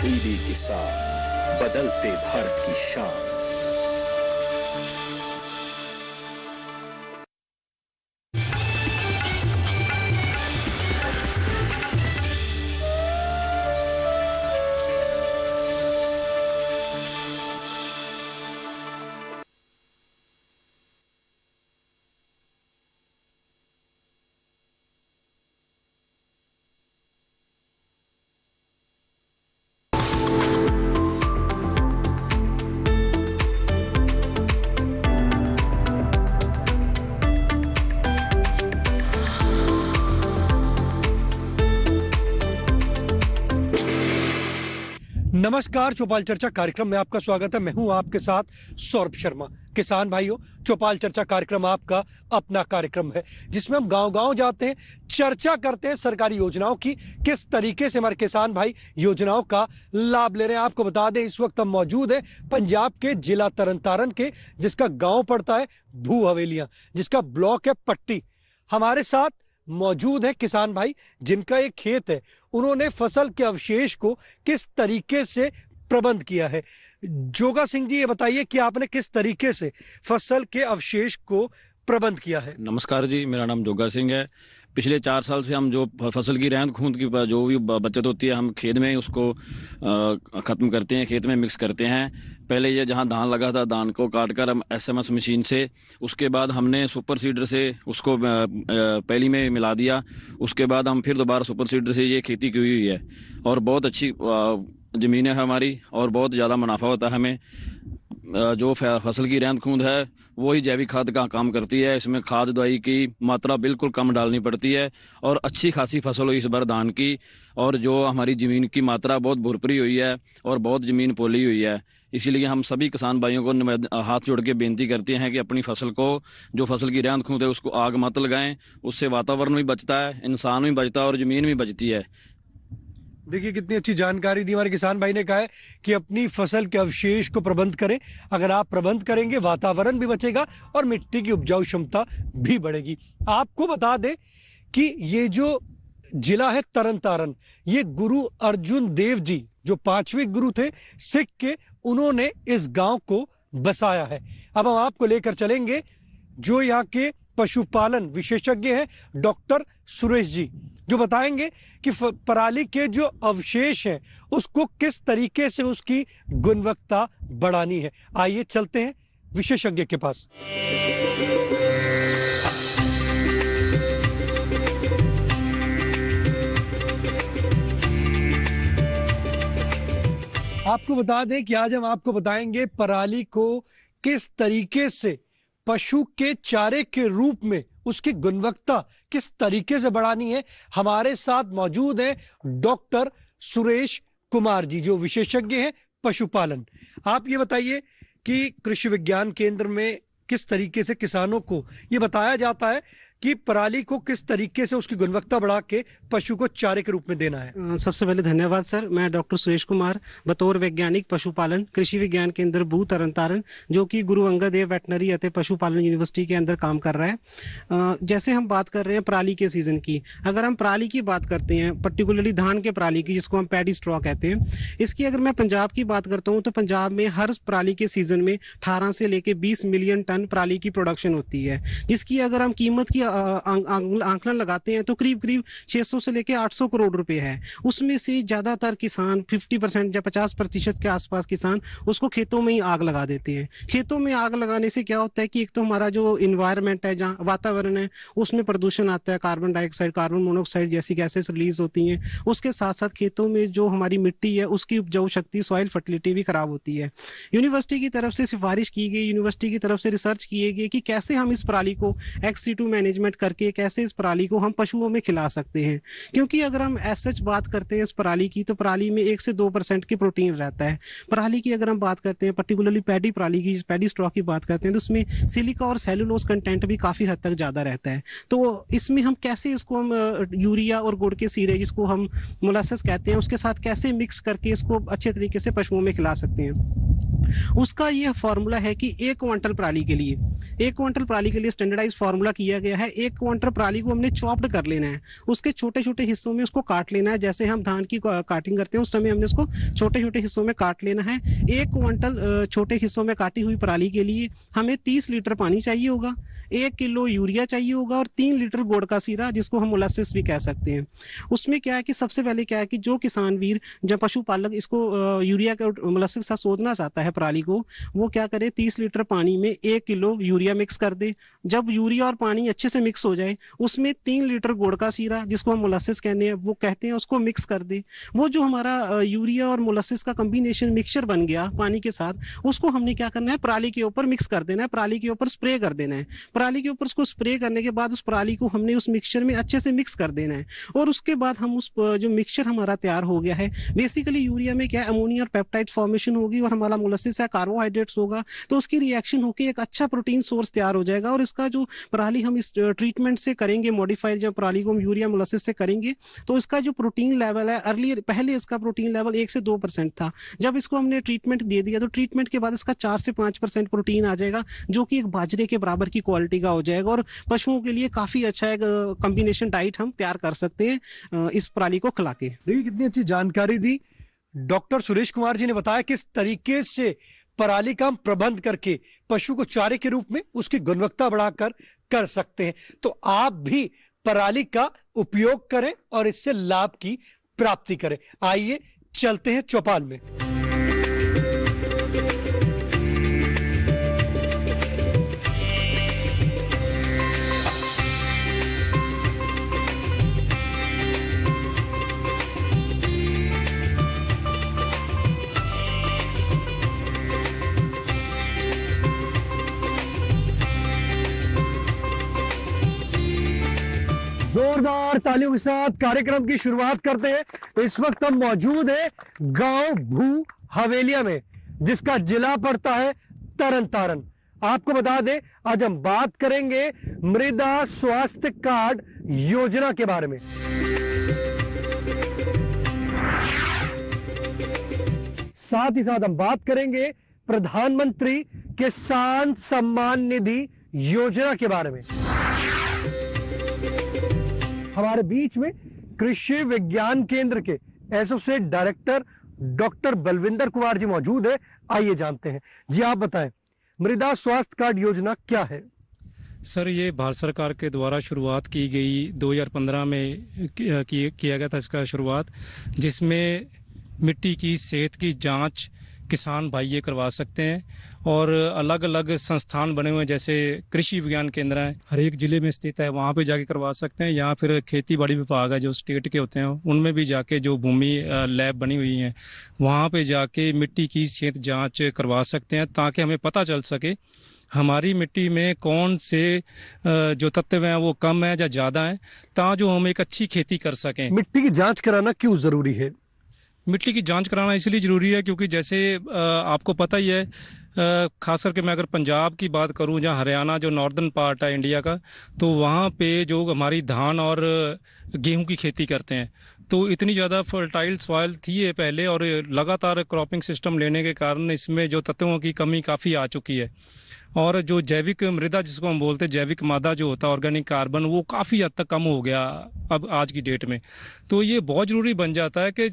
तब्दीली के साथ बदलते भारत की शान। नमस्कार, चौपाल चर्चा कार्यक्रम में आपका स्वागत है। मैं हूं आपके साथ सौरभ शर्मा। किसान भाइयों, चौपाल चर्चा कार्यक्रम आपका अपना कार्यक्रम है जिसमें हम गांव-गांव जाते हैं, चर्चा करते हैं सरकारी योजनाओं की, किस तरीके से हमारे किसान भाई योजनाओं का लाभ ले रहे हैं। आपको बता दें, इस वक्त हम मौजूद है पंजाब के जिला तरन तारण के, जिसका गाँव पड़ता है भू हवेलियाँ, जिसका ब्लॉक है पट्टी। हमारे साथ मौजूद है किसान भाई जिनका एक खेत है, उन्होंने फसल के अवशेष को किस तरीके से प्रबंध किया है। जोगा सिंह जी, ये बताइए कि आपने किस तरीके से फसल के अवशेष को प्रबंध किया है। नमस्कार जी, मेरा नाम जोगा सिंह है। पिछले 4 साल से हम जो फसल की रहंद खूंद की जो भी बचत होती है, हम खेत में उसको ख़त्म करते हैं, खेत में मिक्स करते हैं। पहले ये जहाँ धान लगा था, धान को काट कर हम SMS मशीन से, उसके बाद हमने सुपर सीडर से उसको पैली में मिला दिया। उसके बाद हम फिर दोबारा सुपर सीडर से ये खेती की हुई है और बहुत अच्छी ज़मीन है हमारी और बहुत ज़्यादा मुनाफा होता है हमें। जो फसल की रहंद खूंद है वो ही जैविक खाद का काम करती है। इसमें खाद दवाई की मात्रा बिल्कुल कम डालनी पड़ती है और अच्छी खासी फसल हुई इस बार धान की। और जो हमारी ज़मीन की मात्रा बहुत भरपूरी हुई है और बहुत ज़मीन पोली हुई है। इसीलिए हम सभी किसान भाइयों को हाथ जोड़ के बेनती करते हैं कि अपनी फसल को, जो फसल की रहंद खूंद है, उसको आग मत लगाएं। उससे वातावरण भी बचता है, इंसान भी बचता है और ज़मीन भी बचती है। देखिए कितनी अच्छी जानकारी दी हमारे किसान भाई ने। कहा है कि अपनी फसल के अवशेष को प्रबंध करें। अगर आप प्रबंध करेंगे, वातावरण भी बचेगा और मिट्टी की उपजाऊ क्षमता भी बढ़ेगी। आपको बता दें कि ये जो जिला है तरन तारण, ये गुरु अर्जुन देव जी जो 5वें गुरु थे सिख के, उन्होंने इस गांव को बसाया है। अब हम आपको लेकर चलेंगे जो यहाँ के पशुपालन विशेषज्ञ हैं, डॉक्टर सुरेश जी, जो बताएंगे कि पराली के जो अवशेष हैं उसको किस तरीके से उसकी गुणवत्ता बढ़ानी है। आइए चलते हैं विशेषज्ञ के पास। आपको बता दें कि आज हम आपको बताएंगे पराली को किस तरीके से पशु के चारे के रूप में उसकी गुणवत्ता किस तरीके से बढ़ानी है। हमारे साथ मौजूद है डॉक्टर सुरेश कुमार जी, जो विशेषज्ञ हैं पशुपालन। आप ये बताइए कि कृषि विज्ञान केंद्र में किस तरीके से किसानों को ये बताया जाता है कि पराली को किस तरीके से उसकी गुणवत्ता बढ़ा के पशु को चारे के रूप में देना है। सबसे पहले धन्यवाद सर। मैं डॉक्टर सुरेश कुमार, बतौर वैज्ञानिक पशुपालन, कृषि विज्ञान केंद्र भू तरन तारण, जो कि गुरु अंगद देव वेटनरी अते पशुपालन यूनिवर्सिटी के अंदर काम कर रहा है। जैसे हम बात कर रहे हैं पराली के सीजन की, अगर हम पराली की बात करते हैं, पर्टिकुलरली धान के पराली की, जिसको हम पैडी स्ट्रॉ कहते हैं, इसकी अगर मैं पंजाब की बात करता हूँ तो पंजाब में हर पराली के सीजन में 18 से लेके 20 मिलियन टन पराली की प्रोडक्शन होती है, जिसकी अगर हम कीमत की आंकलन लगाते हैं तो करीब करीब 600 से लेके 800 करोड़ रुपए है। उसमें से ज्यादातर किसान 50% या 50% के आसपास किसान उसको खेतों में ही आग लगा देते हैं। खेतों में आग लगाने से क्या होता है कि एक तो हमारा जो इन्वायरमेंट है, जहाँ वातावरण है, उसमें प्रदूषण आता है, कार्बन डाइऑक्साइड, कार्बन मोनोऑक्साइड जैसी गैसेस रिलीज होती हैं। उसके साथ साथ खेतों में जो हमारी मिट्टी है उसकी उपजाऊ शक्ति, सॉइल फर्टिलिटी भी खराब होती है। यूनिवर्सिटी की तरफ से सिफारिश की गई, यूनिवर्सिटी की तरफ से रिसर्च किए गए कि कैसे हम इस पराली को XC2 मैनेजमेंट करके कैसे इस पराली को हम पशुओं में खिला सकते हैं। क्योंकि अगर हम सच बात करते हैं इस पराली की, तो पराली में 1 से 2% की प्रोटीन रहता है। पराली की अगर हम बात करते हैं, पर्टिकुलरली पैडी पराली की, पैडी स्ट्रॉ की बात करते हैं, तो उसमें सिलिका और सेलुलोज कंटेंट भी काफी हद तक ज्यादा रहता है। तो इसमें हम कैसे इसको हम यूरिया और गुड़ के सीरे, जिसको हम मोलासेस कहते हैं, उसके साथ कैसे मिक्स करके इसको अच्छे तरीके से पशुओं में खिला सकते हैं। उसका ये फार्मूला है कि 1 क्विंटल पराली के लिए 1 क्विंटल पराली के लिए स्टैंडर्डाइज फार्मूला किया गया है। 1 क्विंटल पराली को हमने चॉप्ड कर लेना है, उसके छोटे छोटे हिस्सों में उसको काट लेना है। जैसे हम धान की काटिंग करते हैं उस समय हमने उसको छोटे छोटे हिस्सों में काट लेना है। 1 क्विंटल छोटे हिस्सों में काटी हुई पराली के लिए हमें 30 लीटर पानी चाहिए होगा, 1 किलो यूरिया चाहिए होगा और 3 लीटर गुड़ का सीरा, जिसको हम मोलासिस भी कह सकते हैं। उसमें क्या है कि सबसे पहले क्या है कि जो किसान वीर जब पशुपालक इसको यूरिया का मोलासिस के साथ सोधना चाहता है पराली को, वो क्या करे 30 लीटर पानी में 1 किलो यूरिया मिक्स कर दे। जब यूरिया और पानी अच्छे से मिक्स हो जाए उसमें 3 लीटर गुड़ का सीरा, जिसको हम मोलासिस कहते हैं, उसको मिक्स कर दे। वो जो हमारा यूरिया और मोलासिस का कॉम्बिनेशन मिक्सचर बन गया पानी के साथ, उसको हमने क्या करना है पराली के ऊपर मिक्स कर देना है, पराली के ऊपर स्प्रे कर देना है। पराली के ऊपर उसको स्प्रे करने के बाद उस पराली को हमने उस मिक्सचर में अच्छे से मिक्स कर देना है। और उसके बाद हम उस जो मिक्सचर हमारा तैयार हो गया है, बेसिकली यूरिया में क्या अमोनिया और पेप्टाइड फॉर्मेशन होगी और हमारा मोलासिस है कार्बोहाइड्रेट्स होगा, तो उसकी रिएक्शन होकर एक अच्छा प्रोटीन सोर्स तैयार हो जाएगा। और इसका जो पराली हम इस ट्रीटमेंट से करेंगे मॉडिफाइड, जब पराली को हम यूरिया मोलासिस से करेंगे तो इसका जो प्रोटीन लेवल है पहले इसका प्रोटीन लेवल 1 से 2% था। जब इसको हमने ट्रीटमेंट दे दिया तो ट्रीटमेंट के बाद इसका 4 से 5% प्रोटीन आ जाएगा, जो कि एक बाजरे के बराबर की क्वालिटी का हो जाएगा। और पशुओं के लिए काफी अच्छा एक कॉम्बिनेशन डाइट हम तैयार कर सकते हैं इस पराली को खिला के। देखिए कितनी अच्छी जानकारी दी डॉक्टर सुरेश कुमार जी ने, बताया किस तरीके से पराली का हम प्रबंध करके पशु को चारे के रूप में उसकी गुणवत्ता बढ़ाकर कर सकते हैं। तो आप भी पराली का उपयोग करें और इससे लाभ की प्राप्ति करें। आइए चलते हैं चौपाल में। जोरदार तालियों के साथ कार्यक्रम की शुरुआत करते हैं। इस वक्त हम मौजूद हैं गांव भू हवेलिया में, जिसका जिला पड़ता है तरन तारण। आपको बता दें आज हम बात करेंगे मृदा स्वास्थ्य कार्ड योजना के बारे में। साथ ही साथ हम बात करेंगे प्रधानमंत्री किसान सम्मान निधि योजना के बारे में। हमारे बीच में कृषि विज्ञान केंद्र के associate director doctor Balvinder Kumar ji मौजूद है। आइए जानते हैं। जी आप बताएं, मृदा स्वास्थ्य कार्ड योजना क्या है? सर, ये भारत सरकार के द्वारा शुरुआत की गई 2015 में किया गया था इसका शुरुआत, जिसमें मिट्टी की सेहत की जांच किसान भाई ये करवा सकते हैं। और अलग अलग संस्थान बने हुए हैं, जैसे कृषि विज्ञान केंद्र है, हर एक ज़िले में स्थित है, वहाँ पे जाके करवा सकते हैं। या फिर खेती बाड़ी विभाग है जो स्टेट के होते हैं, उनमें भी जाके जो भूमि लैब बनी हुई हैं वहाँ पे जाके मिट्टी की सेहत जांच करवा सकते हैं, ताकि हमें पता चल सके हमारी मिट्टी में कौन से जो तत्व हैं वो कम है या ज़्यादा है, ताकि जो हम एक अच्छी खेती कर सकें। मिट्टी की जाँच कराना क्यों ज़रूरी है? मिट्टी की जांच कराना इसलिए ज़रूरी है क्योंकि जैसे आपको पता ही है, खास करके मैं अगर पंजाब की बात करूं या हरियाणा जो नॉर्दर्न पार्ट है इंडिया का, तो वहाँ पे जो हमारी धान और गेहूं की खेती करते हैं, तो इतनी ज़्यादा फर्टाइल सॉइल थी ये पहले, और लगातार क्रॉपिंग सिस्टम लेने के कारण इसमें जो तत्वों की कमी काफ़ी आ चुकी है। और जो जैविक मृदा जिसको हम बोलते हैं, जैविक मादा जो होता है ऑर्गेनिक कार्बन, वो काफ़ी हद तक कम हो गया अब आज की डेट में। तो ये बहुत ज़रूरी बन जाता है कि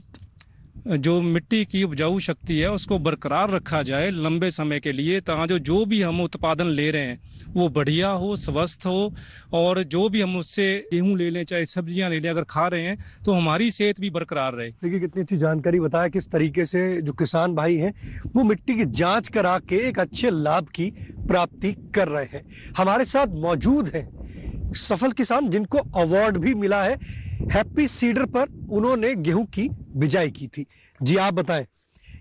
जो मिट्टी की उपजाऊ शक्ति है उसको बरकरार रखा जाए लंबे समय के लिए, ताकि जो भी हम उत्पादन ले रहे हैं वो बढ़िया हो, स्वस्थ हो, और जो भी हम उससे गेहूं ले लें चाहे सब्जियां ले लें, अगर खा रहे हैं तो हमारी सेहत भी बरकरार रहे। देखिए कितनी अच्छी जानकारी बताया किस तरीके से जो किसान भाई हैं वो मिट्टी की जांच करा के एक अच्छे लाभ की प्राप्ति कर रहे हैं। हमारे साथ मौजूद हैं सफल किसान जिनको अवार्ड भी मिला है। हैप्पी सीडर पर उन्होंने गेहूं की बिजाई की थी। जी आप बताएं,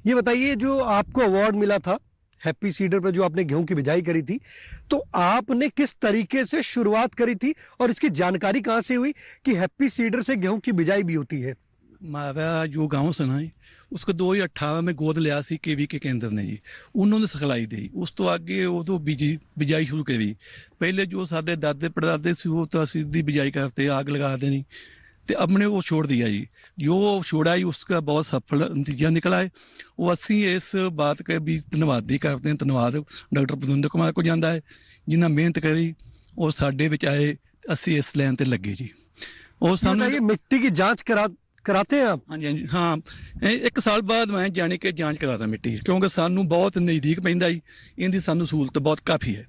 ये बताइए जो आपको अवार्ड मिला था हैप्पी सीडर पर, जो आपने गेहूं की बिजाई करी थी, तो आपने किस तरीके से शुरुआत करी थी और इसकी जानकारी कहां से हुई कि हैप्पी सीडर से गेहूं की बिजाई भी होती है? हमारा जो गांव से ना उसको 2018 में गोद लिया सी केवी के केंद्र ने जी, उन्होंने सिखलाई दी। उस तो आगे वो तो बिजाई शुरू करी। पहले जो साडे दादे पड़दादे सी वो तो सीधी बिजाई करते, आग लगा देनी, तो हमने वो छोड़ दिया जी। जो छोड़ा जी उसका बहुत सफल नतीजा निकला है। वो असी इस बात का भी धन्यवादी करते हैं, धन्यवाद डॉक्टर बलविंदर कुमार को जाता है जिन्हें मेहनत करी और साडे विच आए, असी इस लाइन ते लगे जी। और सानू मिट्टी की जांच कराते हैं आप? हाँ जी, हाँ 1 साल बाद मैं जाने के जांच कराता मिट्टी, क्योंकि सानू बहुत नज़दीक पैंदा जी, इनकी सानू सहूलत बहुत काफ़ी है,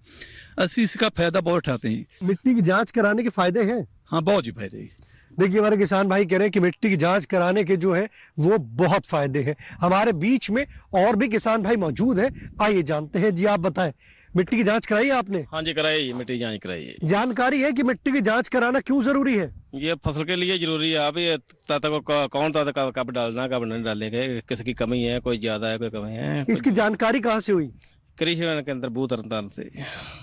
असी इसका फायदा बहुत उठाते हैं जी। मिट्टी की जांच कराने के फायदे हैं? हाँ बहुत जी फायदे जी। देखिए हमारे किसान भाई कह रहे हैं कि मिट्टी की जांच कराने के जो है वो बहुत फायदे हैं। हमारे बीच में और भी किसान भाई मौजूद हैं, आइए जानते हैं। जी आप बताएं, मिट्टी की जांच कराई आपने? हाँ जी कराई, मिट्टी की जांच कराई है। जानकारी है कि मिट्टी की जांच कराना क्यों जरूरी है? ये फसल के लिए जरूरी है। आप ये ताता को कौन ताता कब डालना कब नहीं डालेंगे, किसकी कमी है, कोई ज्यादा है कोई कमी है। इसकी जानकारी कहाँ से हुई? कृषि विज्ञान के अंदर बूथ तरन से।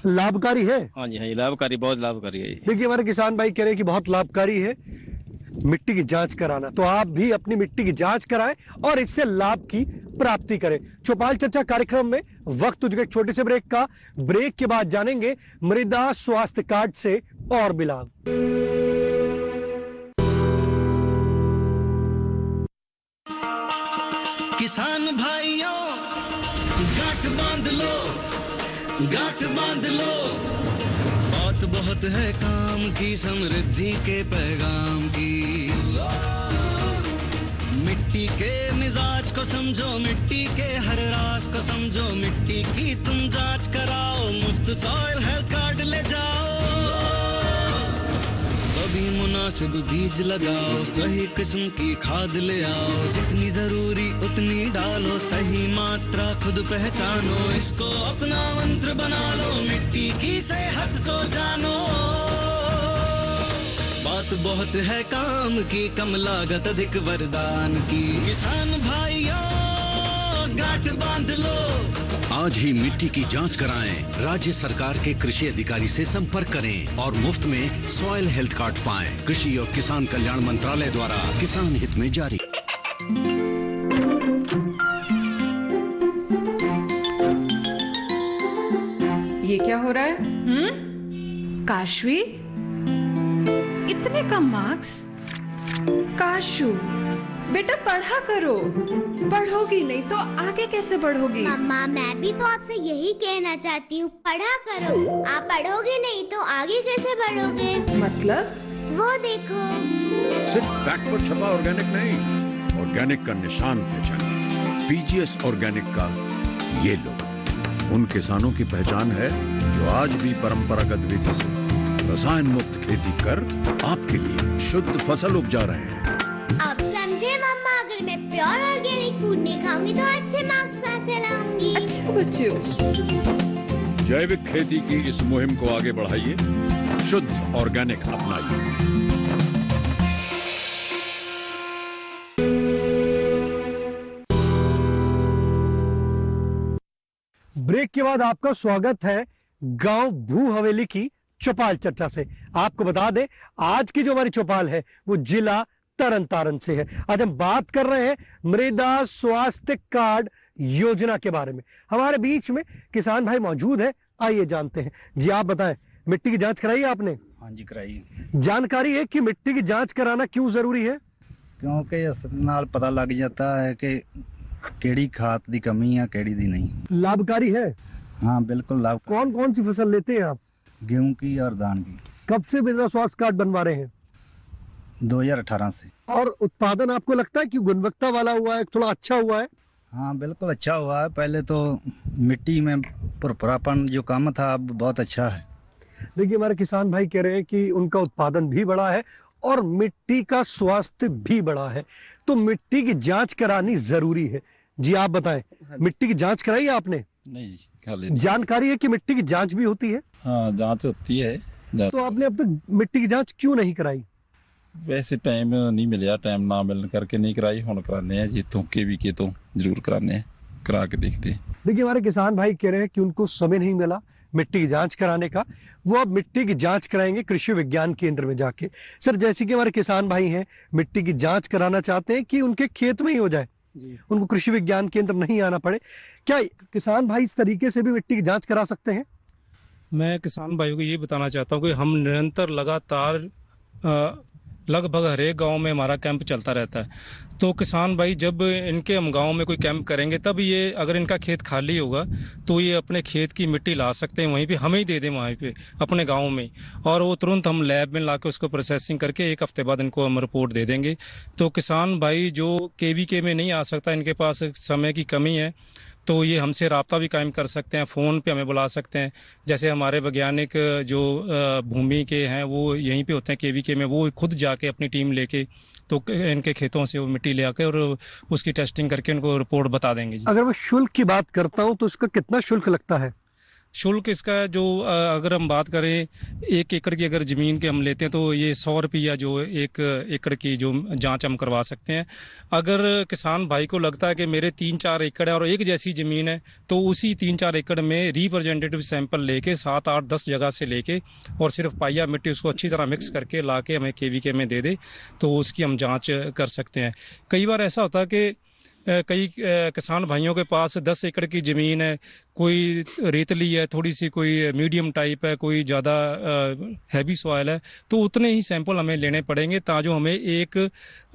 लाभकारी है? हाँ जी, हाँ जी लाभकारी, बहुत लाभकारी है। देखिए हमारे किसान भाई कह रहे हैं कि बहुत लाभकारी है मिट्टी की जांच कराना, तो आप भी अपनी मिट्टी की जांच कराएं और इससे लाभ की प्राप्ति करें। चौपाल चर्चा कार्यक्रम में वक्त हो चुका एक छोटे से ब्रेक का। ब्रेक के बाद जानेंगे मृदा स्वास्थ्य कार्ड से और भी लाभ। किसान भाइयों गांठ बांध लो, गांठ बांध लो, बात बहुत है काम की, समृद्धि के पैगाम की। मिट्टी के मिजाज को समझो, मिट्टी के हर राज को समझो, मिट्टी की तुम जांच कराओ, मुफ्त सॉइल हेल्थ कार्ड ले जाओ। कभी मुनासिब बीज लगाओ, सही किस्म की खाद ले आओ, जितनी जरूरी उतनी डालो, सही मात्रा खुद पहचानो, इसको अपना मंत्र बना लो, मिट्टी की सेहत को जानो। बात बहुत है काम की, कम लागत अधिक वरदान की, किसान भाइयों गांठ बांध लो। आज ही मिट्टी की जांच कराएं। राज्य सरकार के कृषि अधिकारी से संपर्क करें और मुफ्त में सॉइल हेल्थ कार्ड पाएं। कृषि और किसान कल्याण मंत्रालय द्वारा किसान हित में जारी। ये क्या हो रहा है? काशवी, इतने कम मार्क्स? काशू बेटा पढ़ा करो, पढ़ोगी नहीं तो आगे कैसे बढ़ोगी? मम्मा मैं भी तो आपसे यही कहना चाहती हूँ, पढ़ा करो। आप पढ़ोगे नहीं तो आगे कैसे बढ़ोगे? मतलब? वो देखो, सिर्फ बैक पर छपा ऑर्गेनिक नहीं, ऑर्गेनिक का निशान पहचानिए। पीजीएस ऑर्गेनिक का ये लोगो उन किसानों की पहचान है जो आज भी परंपरागत विधि से रसायन मुक्त खेती कर आपके लिए शुद्ध फसल उपजा रहे हैं। आप समझे मम्मा, अगर मैं प्योर ऑर्गेनिक फूड नहीं खाऊंगी तो अच्छे मार्क्स कहाँ से लाऊंगी? अच्छा बच्चों, जैविक खेती की इस मुहिम को आगे बढ़ाइए, शुद्ध ऑर्गेनिक अपनाइए। ब्रेक के बाद आपका स्वागत है गांव भू हवेली की चौपाल चर्चा से। आपको बता दें आज की जो हमारी चौपाल है वो जिला तरन तारण से है। आज हम बात कर रहे हैं मृदा स्वास्थ्य कार्ड योजना के बारे में। हमारे बीच में किसान भाई मौजूद है, आइए जानते हैं। जी आप बताएं, मिट्टी की जांच कराई आपने? हाँ जी कराई। जानकारी है कि मिट्टी की जांच कराना क्यों जरूरी है? क्योंकि इस नाल पता लग जाता है कि केड़ी खाद दी कमी है केड़ी दी नहीं। लाभकारी है? हाँ बिल्कुल लाभ। कौन कौन सी फसल लेते हैं आप? गेहूं की और धान की। कब से मृदा स्वास्थ्य कार्ड बनवा रहे हैं? 2018 से। और उत्पादन आपको लगता है कि गुणवत्ता वाला हुआ है, थोड़ा अच्छा हुआ है? हाँ बिल्कुल अच्छा हुआ है। पहले तो मिट्टी में पुरपरापन जो कम था अब बहुत अच्छा है। देखिए हमारे किसान भाई कह रहे हैं कि उनका उत्पादन भी बढ़ा है और मिट्टी का स्वास्थ्य भी बढ़ा है, तो मिट्टी की जांच करानी जरूरी है। जी आप बताएं, मिट्टी की जांच कराई आपने? नहीं जी, जानकारी है कि मिट्टी की जांच भी होती है? हाँ जांच होती है। तो आपने अब तक मिट्टी की जांच क्यों नहीं कराई? वैसे टाइम नहीं मिला, टाइम ना मिलने करके नहीं कराई। हुण कराने हैं जितों के भी तो जरूर कराने हैं, करा के देखते हैं। देखिए हमारे किसान भाई कह रहे हैं कि उनको समय नहीं मिला मिट्टी की जांच कराने का, वो अब मिट्टी की जांच कराएंगे कृषि विज्ञान केंद्र में जाके। सर जैसे कि हमारे किसान भाई हैं, मिट्टी की जांच कराना चाहते हैं कि उनके खेत में ही हो जाए, उनको कृषि विज्ञान केंद्र नहीं आना पड़े, क्या किसान भाई इस तरीके से भी मिट्टी की जांच करा सकते हैं? मैं किसान भाइयों को ये बताना चाहता हूँ कि हम निरंतर लगातार लगभग हर एक गाँव में हमारा कैंप चलता रहता है। तो किसान भाई जब इनके हम गाँव में कोई कैंप करेंगे तब ये, अगर इनका खेत खाली होगा तो ये अपने खेत की मिट्टी ला सकते हैं, वहीं पे हमें ही दे दें वहीं पे अपने गांव में, और वो तुरंत हम लैब में ला के उसको प्रोसेसिंग करके 1 हफ्ते बाद इनको हम रिपोर्ट दे देंगे। तो किसान भाई जो KVK में नहीं आ सकता, इनके पास समय की कमी है, तो ये हमसे रब्ता भी कायम कर सकते हैं, फ़ोन पे हमें बुला सकते हैं। जैसे हमारे वैज्ञानिक जो भूमि के हैं वो यहीं पे होते हैं KVK में, वो खुद जाके अपनी टीम लेके तो इनके खेतों से वो मिट्टी ले आकर और उसकी टेस्टिंग करके उनको रिपोर्ट बता देंगे जी। अगर मैं शुल्क की बात करता हूँ तो उसका कितना शुल्क लगता है? शुल्क इसका जो अगर हम बात करें 1 एकड़ की अगर ज़मीन के हम लेते हैं तो ये 100 रुपया जो 1 एकड़ की जो जांच हम करवा सकते हैं। अगर किसान भाई को लगता है कि मेरे 3-4 एकड़ है और एक जैसी ज़मीन है तो उसी 3-4 एकड़ में रिप्रेजेंटेटिव सैंपल लेके 7-8-10 जगह से लेके और सिर्फ पाइया मिट्टी उसको अच्छी तरह मिक्स करके ला के हमें KVK में दे दे तो उसकी हम जाँच कर सकते हैं। कई बार ऐसा होता है कि कई किसान भाइयों के पास 10 एकड़ की ज़मीन है, कोई रेतली है, थोड़ी सी कोई मीडियम टाइप है, कोई ज़्यादा हैवी सॉइल है, तो उतने ही सैंपल हमें लेने पड़ेंगे ताकि हमें एक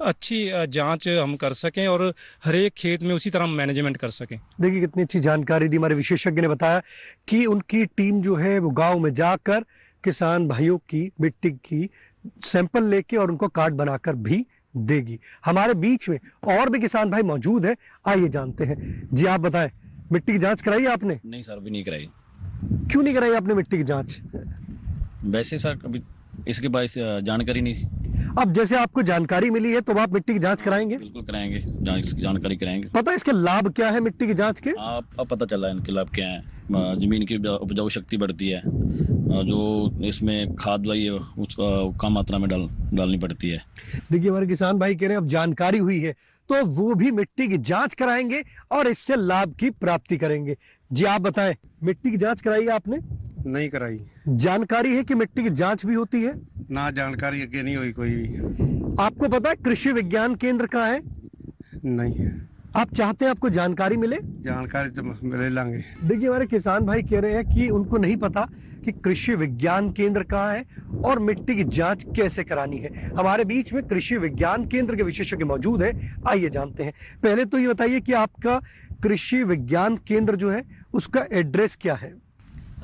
अच्छी जांच हम कर सकें और हर एक खेत में उसी तरह हम मैनेजमेंट कर सकें। देखिए कितनी अच्छी जानकारी दी हमारे विशेषज्ञ ने बताया कि उनकी टीम जो है वो गाँव में जाकर किसान भाइयों की मिट्टी की सैंपल लेके और उनको कार्ड बनाकर भी देगी। हमारे बीच में और भी किसान भाई मौजूद है, आइए जानते हैं। जी आप बताएं, मिट्टी की जांच कराई आपने? नहीं सर, अभी नहीं कराई। क्यों नहीं कराई आपने मिट्टी की जांच? वैसे सर कभी इसके बारे में जानकारी नहीं। अब जैसे आपको जानकारी मिली है तो आप मिट्टी की जांच कराएंगे? बिल्कुल कराएंगे, जानकारी कराएंगे। पता है इसके लाभ क्या है मिट्टी की जांच के? अब पता चला है इनके लाभ क्या है। जमीन की उपजाऊ शक्ति बढ़ती है, जो इसमें खाद वाई है उसको कम मात्रा में डालनी पड़ती है। देखिए हमारे किसान भाई कह रहे हैं अब जानकारी हुई है तो वो भी मिट्टी की जांच कराएंगे और इससे लाभ की प्राप्ति करेंगे। जी आप बताएं, मिट्टी की जांच कराई है आपने? नहीं कराई। जानकारी है कि मिट्टी की जांच भी होती है? ना, जानकारी अगे नहीं हुई कोई भी। आपको पता है कृषि विज्ञान केंद्र कहाँ है? नहीं है। आप चाहते हैं आपको जानकारी मिले? जानकारी तो मिले लांगे। देखिए हमारे किसान भाई कह रहे हैं कि उनको नहीं पता कि कृषि विज्ञान केंद्र कहाँ है और मिट्टी की जांच कैसे करानी है। हमारे बीच में कृषि विज्ञान केंद्र के विशेषज्ञ मौजूद है, आइए जानते हैं। पहले तो ये बताइए कि आपका कृषि विज्ञान केंद्र जो है उसका एड्रेस क्या है?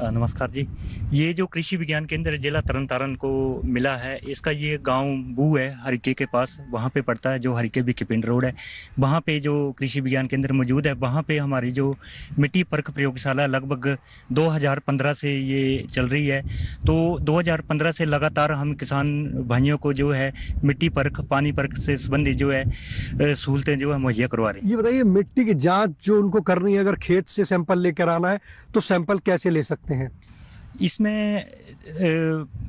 नमस्कार जी। ये जो कृषि विज्ञान केंद्र जिला तरन तारण को मिला है, इसका ये गांव बू है हरिके के पास, वहाँ पे पड़ता है, जो हरिके बिकिपिंड रोड है। वहाँ पे जो कृषि विज्ञान केंद्र मौजूद है, वहाँ पे हमारी जो मिट्टी परख प्रयोगशाला लगभग 2015 से ये चल रही है। तो 2015 से लगातार हम किसान भाइयों को जो है मिट्टी परख, पानी परख से संबंधित जो है सहूलतें जो है मुहैया करवा रही है। ये बताइए मिट्टी की जाँच जो उनको करनी है, अगर खेत से सैंपल लेकर आना है तो सैंपल कैसे ले सकते हैं? इसमें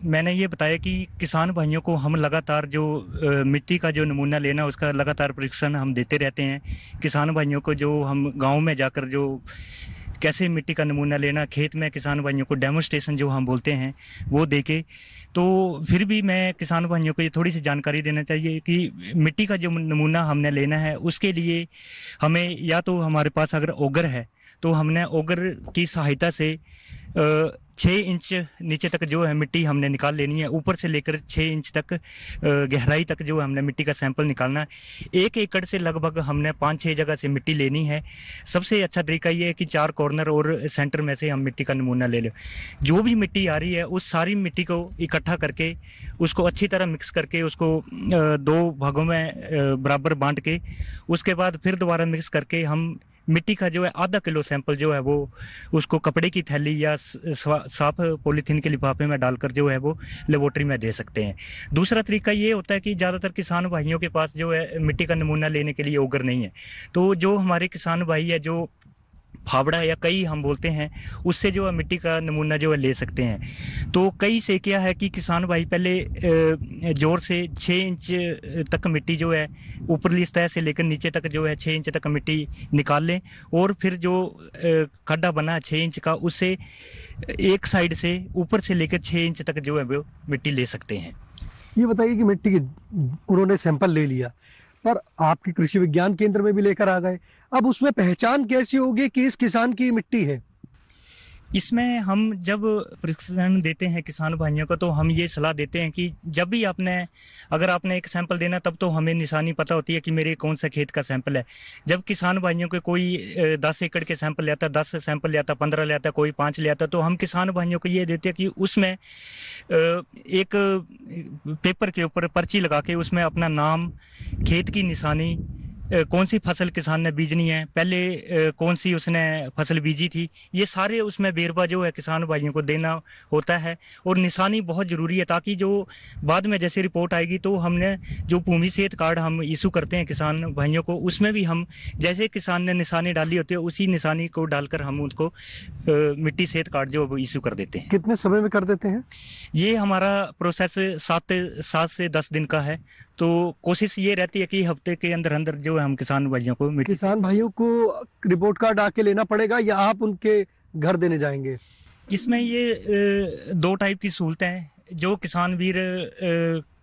मैंने ये बताया कि किसान भाइयों को हम लगातार जो मिट्टी का जो नमूना लेना उसका लगातार परीक्षण हम देते रहते हैं। किसान भाइयों को जो हम गांव में जाकर जो कैसे मिट्टी का नमूना लेना, खेत में किसान भाइयों को डेमोस्ट्रेशन जो हम बोलते हैं वो देके, तो फिर भी मैं किसान भाइयों को ये थोड़ी सी जानकारी देना चाहिए कि मिट्टी का जो नमूना हमने लेना है उसके लिए हमें या तो हमारे पास अगर ओगर है तो हमने ओगर की सहायता से 6 इंच नीचे तक जो है मिट्टी हमने निकाल लेनी है, ऊपर से लेकर 6 इंच तक गहराई तक जो हमने मिट्टी का सैंपल निकालना है। 1 एकड़ से लगभग हमने 5-6 जगह से मिट्टी लेनी है। सबसे अच्छा तरीका ये है कि 4 कॉर्नर और सेंटर में से हम मिट्टी का नमूना ले लें। जो भी मिट्टी आ रही है उस सारी मिट्टी को इकट्ठा करके उसको अच्छी तरह मिक्स करके उसको 2 भागों में बराबर बांट के उसके बाद फिर दोबारा मिक्स करके हम मिट्टी का जो है आधा किलो सैंपल जो है वो उसको कपड़े की थैली या साफ पॉलीथीन के लिफाफे में डालकर जो है वो लेबोरेटरी में दे सकते हैं। दूसरा तरीका ये होता है कि ज़्यादातर किसान भाइयों के पास जो है मिट्टी का नमूना लेने के लिए ओगर नहीं है, तो जो हमारे किसान भाई है जो फावड़ा या कई हम बोलते हैं उससे जो है मिट्टी का नमूना जो है ले सकते हैं। तो कई से क्या है कि किसान भाई पहले जोर से 6 इंच तक मिट्टी जो है ऊपरली सतह से लेकर नीचे तक जो है 6 इंच तक मिट्टी निकाल लें और फिर जो खड्डा बना है 6 इंच का उससे एक साइड से ऊपर से लेकर 6 इंच तक जो है वो मिट्टी ले सकते हैं। ये बताइए कि मिट्टी की उन्होंने सैंपल ले लिया पर आपके कृषि विज्ञान केंद्र में भी लेकर आ गए, अब उसमें पहचान कैसी होगी कि इस किसान की मिट्टी है? इसमें हम जब प्रशिक्षण देते हैं किसान भाइयों को तो हम ये सलाह देते हैं कि जब भी अगर आपने एक सैंपल देना तब तो हमें निशानी पता होती है कि मेरे कौन सा खेत का सैंपल है। जब किसान भाइयों को कोई 10 एकड़ के सैंपल ले आता, 10 सैंपल ले आता, 15 ले आता, कोई 5 ले आता, तो हम किसान भाइयों को ये देते हैं कि उसमें एक पेपर के ऊपर पर्ची लगा के उसमें अपना नाम, खेत की निशानी, कौन सी फसल किसान ने बीजनी है, पहले कौन सी उसने फसल बीजी थी, ये सारे उसमें बेरवा जो है किसान भाइयों को देना होता है। और निशानी बहुत ज़रूरी है ताकि जो बाद में जैसे रिपोर्ट आएगी तो हमने जो भूमि सेहत कार्ड हम इशू करते हैं किसान भाइयों को, उसमें भी हम जैसे किसान ने निशानी डाली होती है उसी निशानी को डालकर हम उनको मिट्टी सेहत कार्ड जो वो इशू कर देते हैं। कितने समय में कर देते हैं? ये हमारा प्रोसेस 7 से 10 दिन का है, तो कोशिश ये रहती है कि हफ्ते के अंदर अंदर जो हम किसान भाइयों को रिपोर्ट कार्ड आके लेना पड़ेगा या आप उनके घर देने जाएंगे? इसमें ये 2 टाइप की सहूलतें हैं। जो किसान वीर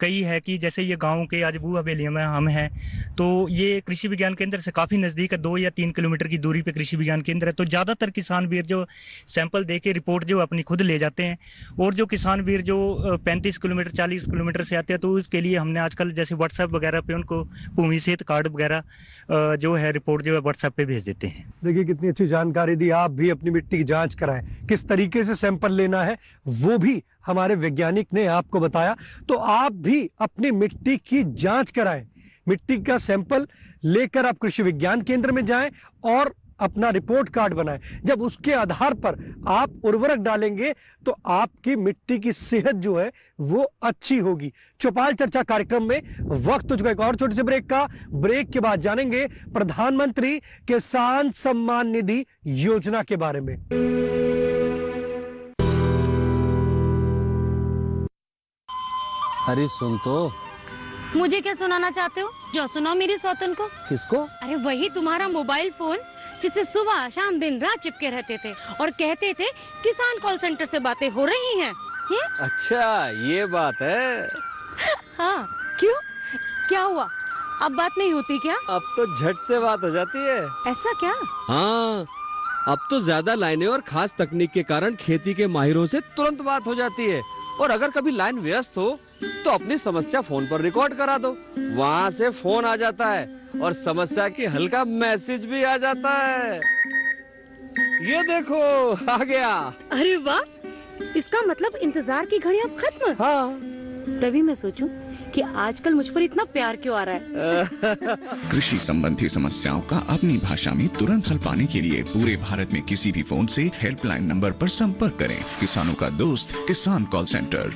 कई है कि जैसे ये गांव के आज बू हवेलियों में हम हैं तो ये कृषि विज्ञान केंद्र से काफ़ी नज़दीक है, 2 या 3 किलोमीटर की दूरी पे कृषि विज्ञान केंद्र है। तो ज़्यादातर किसान वीर जो सैंपल दे के रिपोर्ट जो अपनी खुद ले जाते हैं, और जो किसान वीर जो 35 किलोमीटर 40 किलोमीटर से आते हैं तो उसके लिए हमने आजकल जैसे व्हाट्सएप वगैरह पे उनको भूमि सेहत कार्ड वगैरह जो है रिपोर्ट जो है व्हाट्सएप पे भेज देते हैं। देखिए कितनी अच्छी जानकारी दी। आप भी अपनी मिट्टी की जाँच कराएं, किस तरीके से सैंपल लेना है वो भी हमारे वैज्ञानिक ने आपको बताया। तो आप भी अपनी मिट्टी की जांच कराएं, मिट्टी का सैंपल लेकर आप कृषि विज्ञान केंद्र में जाएं और अपना रिपोर्ट कार्ड बनाएं। जब उसके आधार पर आप उर्वरक डालेंगे तो आपकी मिट्टी की सेहत जो है वो अच्छी होगी। चौपाल चर्चा कार्यक्रम में वक्त हो चुका है एक और छोटे से ब्रेक का। ब्रेक के बाद जानेंगे प्रधानमंत्री किसान सम्मान निधि योजना के बारे में। अरे सुन तो। मुझे क्या सुनाना चाहते हो? जो सुनाओ मेरी सौतन को। किसको? अरे वही तुम्हारा मोबाइल फोन जिससे सुबह शाम दिन रात चिपके रहते थे और कहते थे किसान कॉल सेंटर से बातें हो रही हैं। अच्छा ये बात है। हाँ क्यों, क्या हुआ? अब बात नहीं होती क्या? अब तो झट से बात हो जाती है। ऐसा क्या? हाँ अब तो ज्यादा लाइनें और खास तकनीक के कारण खेती के माहिरों से तुरंत बात हो जाती है। और अगर कभी लाइन व्यस्त हो तो अपनी समस्या फोन पर रिकॉर्ड करा दो, वहाँ से फोन आ जाता है और समस्या की हल का मैसेज भी आ जाता है। ये देखो आ गया। अरे वाह, इसका मतलब इंतजार की घड़ी अब खत्म। हाँ तभी मैं सोचूं कि आजकल मुझ पर इतना प्यार क्यों आ रहा है। कृषि संबंधी समस्याओं का अपनी भाषा में तुरंत हल पाने के लिए पूरे भारत में किसी भी फोन से हेल्पलाइन नंबर पर संपर्क करें। किसानों का दोस्त किसान कॉल सेंटर।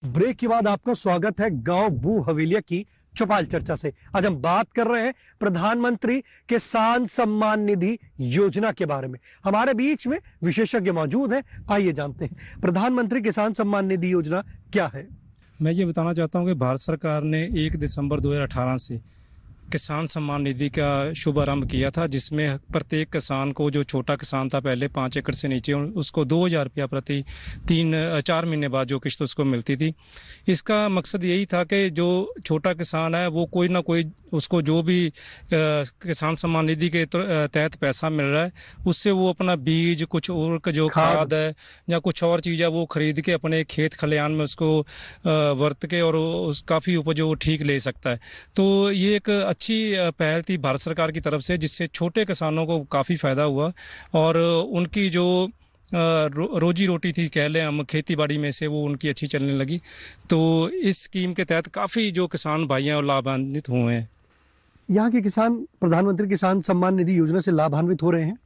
ब्रेक के बाद आपका स्वागत है गांव बू हवेलिया की चौपाल चर्चा से। आज हम बात कर रहे हैं प्रधानमंत्री किसान सम्मान निधि योजना के बारे में। हमारे बीच में विशेषज्ञ मौजूद हैं, आइए जानते हैं प्रधानमंत्री किसान सम्मान निधि योजना क्या है। मैं ये बताना चाहता हूँ कि भारत सरकार ने 1 दिसंबर 2018 से किसान सम्मान निधि का शुभारंभ किया था, जिसमें प्रत्येक किसान को, जो छोटा किसान था पहले 5 एकड़ से नीचे, उसको 2000 रुपया प्रति 4 महीने बाद जो किस्त उसको मिलती थी। इसका मकसद यही था कि जो छोटा किसान है वो कोई ना कोई उसको जो भी किसान सम्मान निधि के तहत पैसा मिल रहा है उससे वो अपना बीज, कुछ और जो खाद है या कुछ और चीज़ है वो खरीद के अपने खेत खलिहान में उसको वर्त के और उस काफ़ी उपज वो ठीक ले सकता है। तो ये एक अच्छी पहल थी भारत सरकार की तरफ से, जिससे छोटे किसानों को काफ़ी फ़ायदा हुआ और उनकी जो रोजी रोटी थी कह लें हम खेती बाड़ी में से, वो उनकी अच्छी चलने लगी। तो इस स्कीम के तहत काफ़ी जो किसान भाई हैं लाभान्वित हुए हैं। यहाँ के किसान प्रधानमंत्री किसान सम्मान निधि योजना से लाभान्वित हो रहे हैं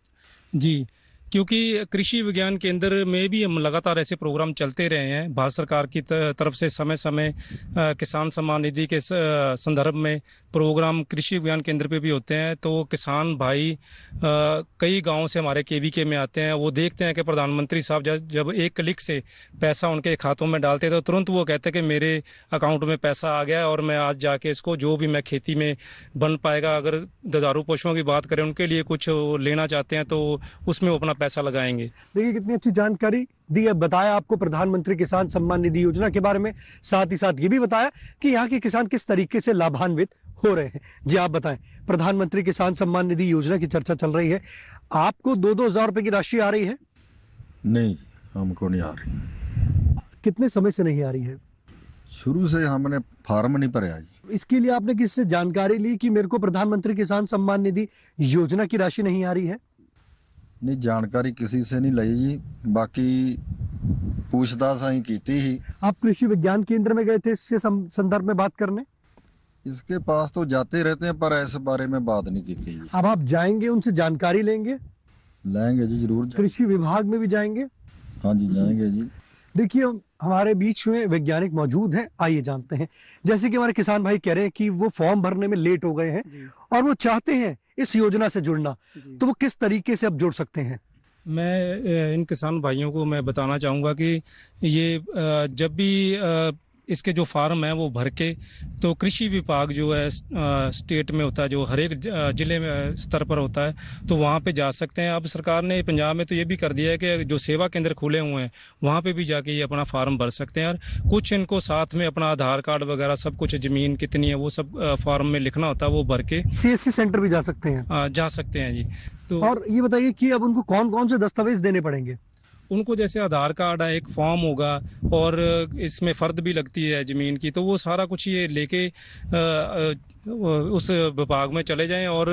जी, क्योंकि कृषि विज्ञान केंद्र में भी हम लगातार ऐसे प्रोग्राम चलते रहे हैं। भारत सरकार की तरफ से समय समय किसान सम्मान निधि के संदर्भ में प्रोग्राम कृषि विज्ञान केंद्र पे भी होते हैं। तो किसान भाई कई गांवों से हमारे केवीके में आते हैं, वो देखते हैं कि प्रधानमंत्री साहब जब एक क्लिक से पैसा उनके खातों में डालते तो तुरंत वो कहते हैं कि मेरे अकाउंट में पैसा आ गया और मैं आज जाके इसको जो भी मैं खेती में बन पाएगा, अगर दुधारू पशुओं की बात करें उनके लिए कुछ लेना चाहते हैं तो उसमें वो अपना पैसा लगाएंगे। देखिए कितनी अच्छी जानकारी दी है, बताया आपको प्रधानमंत्री किसान सम्मान निधि योजना के बारे में, साथ ही साथ ये भी बताया कि यहाँ के किसान किस तरीके से लाभान्वित हो रहे हैं। जी आप बताएं, प्रधानमंत्री किसान सम्मान निधि योजना की चर्चा चल रही है, आपको 2-2 हज़ार रुपए की राशि आ रही है? नहीं, हमको नहीं आ रही। कितने समय से नहीं आ रही है? शुरू से हमने फार्म नहीं भरा जी। इसके लिए आपने किससे जानकारी ली कि मेरे को प्रधानमंत्री किसान सम्मान निधि योजना की राशि नहीं आ रही है? नहीं, जानकारी किसी से नहीं ली जी, बाकी पूछताछ ही की थी। आप कृषि विज्ञान केंद्र में गए थे इसके संदर्भ में बात करने? इसके पास तो जाते रहते हैं पर ऐसे बारे में बात नहीं की थी। अब आप जाएंगे, उनसे जानकारी लेंगे? लेंगे जी, जरूर। कृषि विभाग में भी जाएंगे? हाँ जी, जाएंगे जी। देखिए हमारे बीच में वैज्ञानिक मौजूद हैं, आइए जानते हैं। जैसे कि हमारे किसान भाई कह रहे हैं कि वो फॉर्म भरने में लेट हो गए हैं और वो चाहते हैं इस योजना से जुड़ना, तो वो किस तरीके से अब जुड़ सकते हैं? मैं इन किसान भाइयों को मैं बताना चाहूँगा कि ये जब भी इसके जो फार्म है वो भर के, तो कृषि विभाग जो है स्टेट में होता है, जो हर एक जिले में स्तर पर होता है, तो वहाँ पे जा सकते हैं। अब सरकार ने पंजाब में तो ये भी कर दिया है कि जो सेवा केंद्र खुले हुए हैं वहाँ पे भी जाके ये अपना फार्म भर सकते हैं। और कुछ इनको साथ में अपना आधार कार्ड वगैरह सब कुछ, ज़मीन कितनी है वो सब फार्म में लिखना होता है, वो भर के CSC सेंटर भी जा सकते हैं? जा सकते हैं जी। तो और ये बताइए कि अब उनको कौन कौन से दस्तावेज देने पड़ेंगे? उनको जैसे आधार कार्ड है, एक फॉर्म होगा और इसमें फ़र्द भी लगती है ज़मीन की, तो वो सारा कुछ ये लेके उस विभाग में चले जाएं। और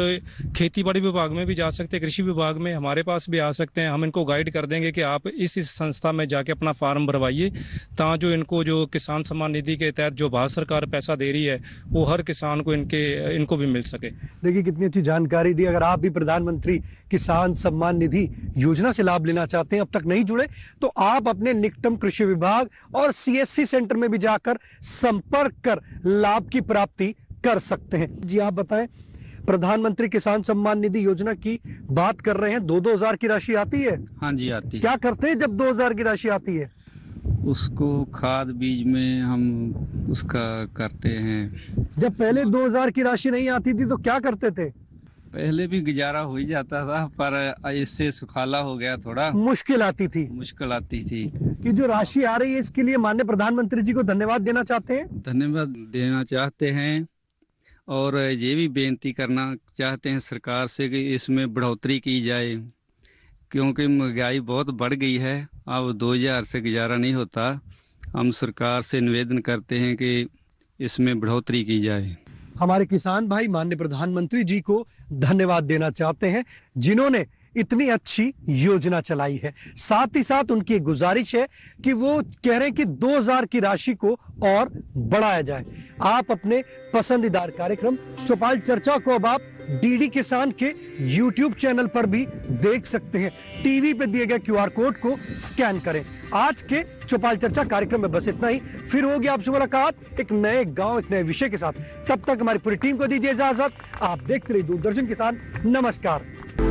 खेती बाड़ी विभाग में भी जा सकते हैं, कृषि विभाग में हमारे पास भी आ सकते हैं। हम इनको गाइड कर देंगे कि आप इस संस्था में जाके अपना फार्म भरवाइए, ताकि जो इनको जो किसान सम्मान निधि के तहत जो भारत सरकार पैसा दे रही है वो हर किसान को इनको भी मिल सके। देखिए कितनी अच्छी जानकारी दी। अगर आप भी प्रधानमंत्री किसान सम्मान निधि योजना से लाभ लेना चाहते हैं, अब तक नहीं जुड़े, तो आप अपने निकटतम कृषि विभाग और CSC सेंटर में भी जाकर संपर्क कर लाभ की प्राप्ति कर सकते हैं। जी आप बताएं, प्रधानमंत्री किसान सम्मान निधि योजना की बात कर रहे हैं, 2-2 हज़ार की राशि आती है? हाँ जी, आती है। क्या करते हैं जब 2 हज़ार की राशि आती है? उसको खाद बीज में हम उसका करते हैं। जब पहले 2 हज़ार की राशि नहीं आती थी तो क्या करते थे? पहले भी गुजारा हो ही जाता था, पर इससे सुखाला हो गया, थोड़ा मुश्किल आती थी। कि जो राशि आ रही है इसके लिए माननीय प्रधानमंत्री जी को धन्यवाद देना चाहते हैं? धन्यवाद देना चाहते हैं और ये भी बेनती करना चाहते हैं सरकार से कि इसमें बढ़ोतरी की जाए, क्योंकि महंगाई बहुत बढ़ गई है। अब 2000 से गुजारा नहीं होता। हम सरकार से निवेदन करते हैं कि इसमें बढ़ोतरी की जाए। हमारे किसान भाई माननीय प्रधानमंत्री जी को धन्यवाद देना चाहते हैं जिन्होंने इतनी अच्छी योजना चलाई है। साथ ही साथ उनकी एक गुजारिश है कि वो कह रहे हैं कि 2000 की राशि को और बढ़ाया जाए। आप अपने पसंदीदार कार्यक्रम चौपाल चर्चा को अब आप DD किसान के YouTube चैनल पर भी देख सकते हैं। टीवी पे दिए गए QR कोड को स्कैन करें। आज के चौपाल चर्चा कार्यक्रम में बस इतना ही। फिर होगी आपसे मुलाकात एक नए गांव, एक नए विषय के साथ। तब तक हमारी पूरी टीम को दीजिए इजाजत। आप देखते रहिए दूरदर्शन किसान। नमस्कार।